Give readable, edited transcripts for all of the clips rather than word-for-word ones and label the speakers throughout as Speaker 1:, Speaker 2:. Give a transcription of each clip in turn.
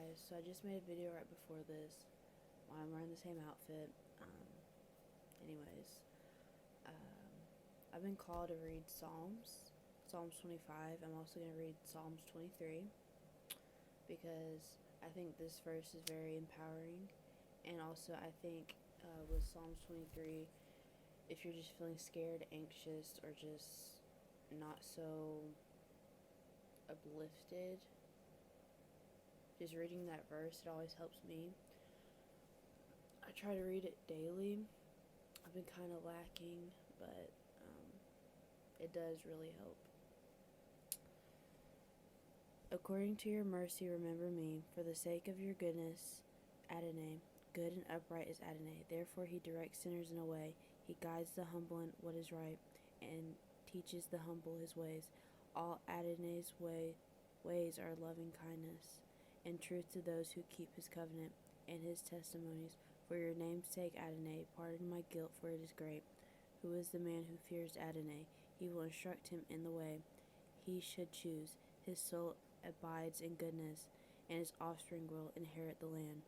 Speaker 1: guys, so I just made a video right before this while I'm wearing the same outfit. Anyways, um, I've been called to read Psalms 25. I'm also going to read Psalms 23 because I think this verse is very empowering. And also, I think with Psalms 23, if you're just feeling scared, anxious, or just not so uplifted, just reading that verse, it always helps me. I try to read it daily. I've been kind of lacking, but it does really help. According to your mercy, remember me. For the sake of your goodness, Adonai. Good and upright is Adonai. Therefore he directs sinners in a way. He guides the humble in what is right, and teaches the humble his ways. All Adonai's ways are loving kindness and truth to those who keep his covenant and his testimonies. For your name's sake, Adonai, pardon my guilt, for it is great. Who is the man who fears Adonai? He will instruct him in the way he should choose. His soul abides in goodness, and his offspring will inherit the land.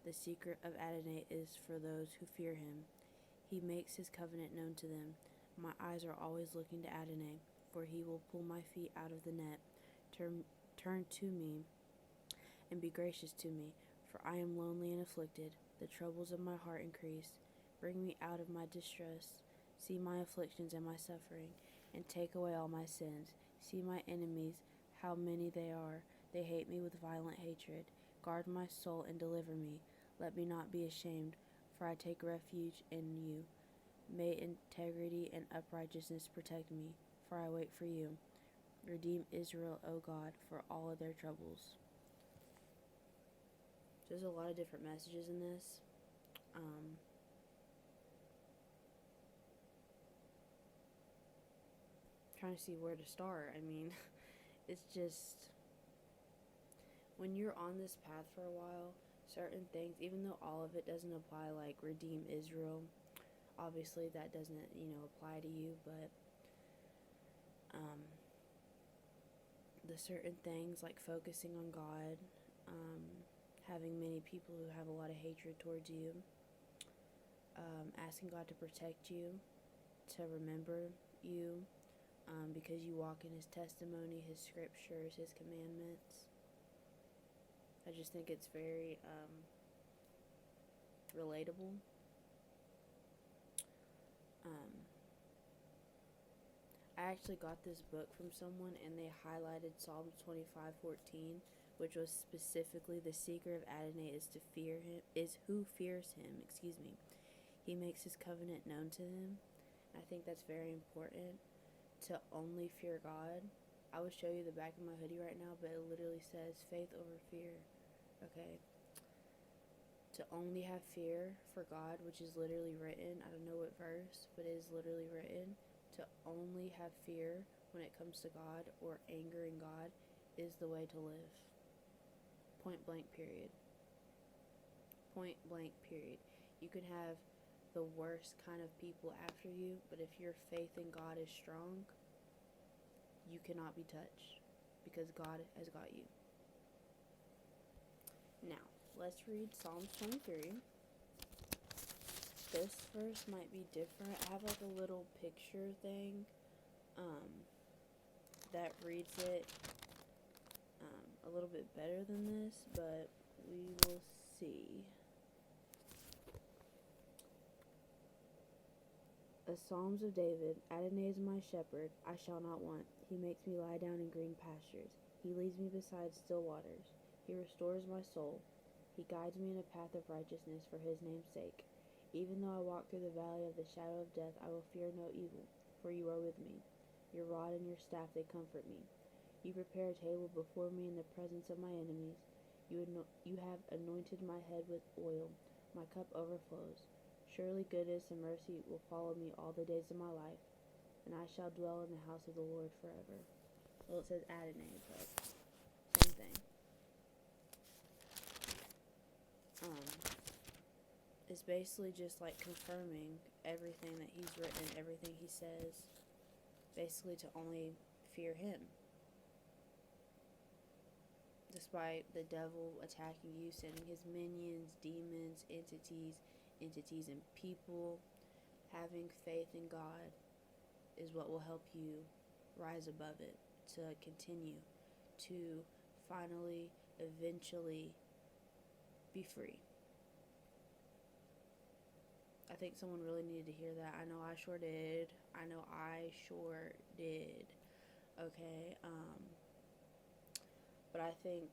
Speaker 1: The secret of Adonai is for those who fear him. He makes his covenant known to them. My eyes are always looking to Adonai, for he will pull my feet out of the net. Turn to me and be gracious to me, for I am lonely and afflicted. The troubles of my heart increase. Bring me out of my distress. See my afflictions and my suffering, and take away all my sins. See my enemies, how many they are. They hate me with violent hatred. Guard my soul and deliver me. Let me not be ashamed, for I take refuge in you. May integrity and uprightness protect me, for I wait for you. Redeem Israel, O God, for all of their troubles. There's a lot of different messages in this. Trying to see where to start. I mean, it's just when you're on this path for a while, certain things, even though all of it doesn't apply, like redeem Israel, obviously that doesn't, apply to you, but the certain things like focusing on God, having many people who have a lot of hatred towards you, asking God to protect you, to remember you, because you walk in his testimony, his scriptures, his commandments. I just think it's very relatable. I actually got this book from someone, and they highlighted Psalms 25:14, which was specifically the secret of Adonai is to fear him, is who fears him. Excuse me. He makes his covenant known to them. I think that's very important, to only fear God. I will show you the back of my hoodie right now, but it literally says faith over fear. Okay. To only have fear for God, which is literally written, I don't know what verse, but it is literally written. To only have fear when it comes to God or angering God is the way to live. Point blank, period. Point blank, period. You can have the worst kind of people after you, but if your faith in God is strong, you cannot be touched because God has got you. Now, let's read Psalms 23. This verse might be different. I have like a little picture thing that reads it a little bit better than this, but we will see. The Psalms of David. Adonai is my shepherd, I shall not want. He makes me lie down in green pastures. He leads me beside still waters. He restores my soul. He guides me in a path of righteousness for his name's sake. Even though I walk through the valley of the shadow of death, I will fear no evil, for you are with me. Your rod and your staff, they comfort me. You prepare a table before me in the presence of my enemies. You have anointed my head with oil. My cup overflows. Surely goodness and mercy will follow me all the days of my life, and I shall dwell in the house of the Lord forever. Well, it says Adonai, but same thing. It's basically just like confirming everything that he's written, everything he says, basically to only fear him. This despite the devil attacking you, sending his minions, demons, entities and people, having faith in God is what will help you rise above it, to continue, to finally, eventually be free. I think someone really needed to hear that. I know I sure did. Okay, but I think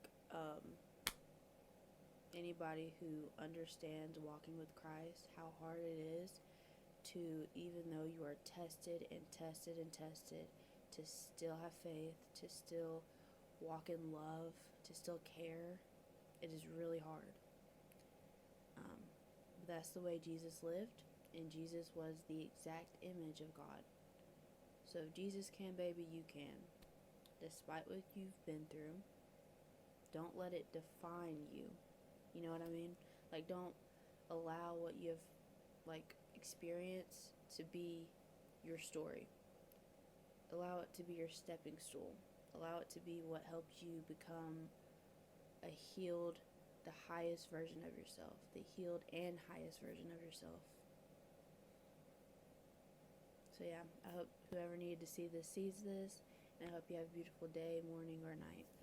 Speaker 1: anybody who understands walking with Christ, how hard it is to, even though you are tested and tested and tested, to still have faith, to still walk in love, to still care. It is really hard. But that's the way Jesus lived, and Jesus was the exact image of God. So if Jesus can, baby, you can. Despite what you've been through, don't let it define you. You know what I mean? Like, don't allow what you've, experienced to be your story. Allow it to be your stepping stool. Allow it to be what helps you become a healed, the highest version of yourself. The healed and highest version of yourself. So yeah, I hope whoever needed to see this sees this, and I hope you have a beautiful day, morning, or night.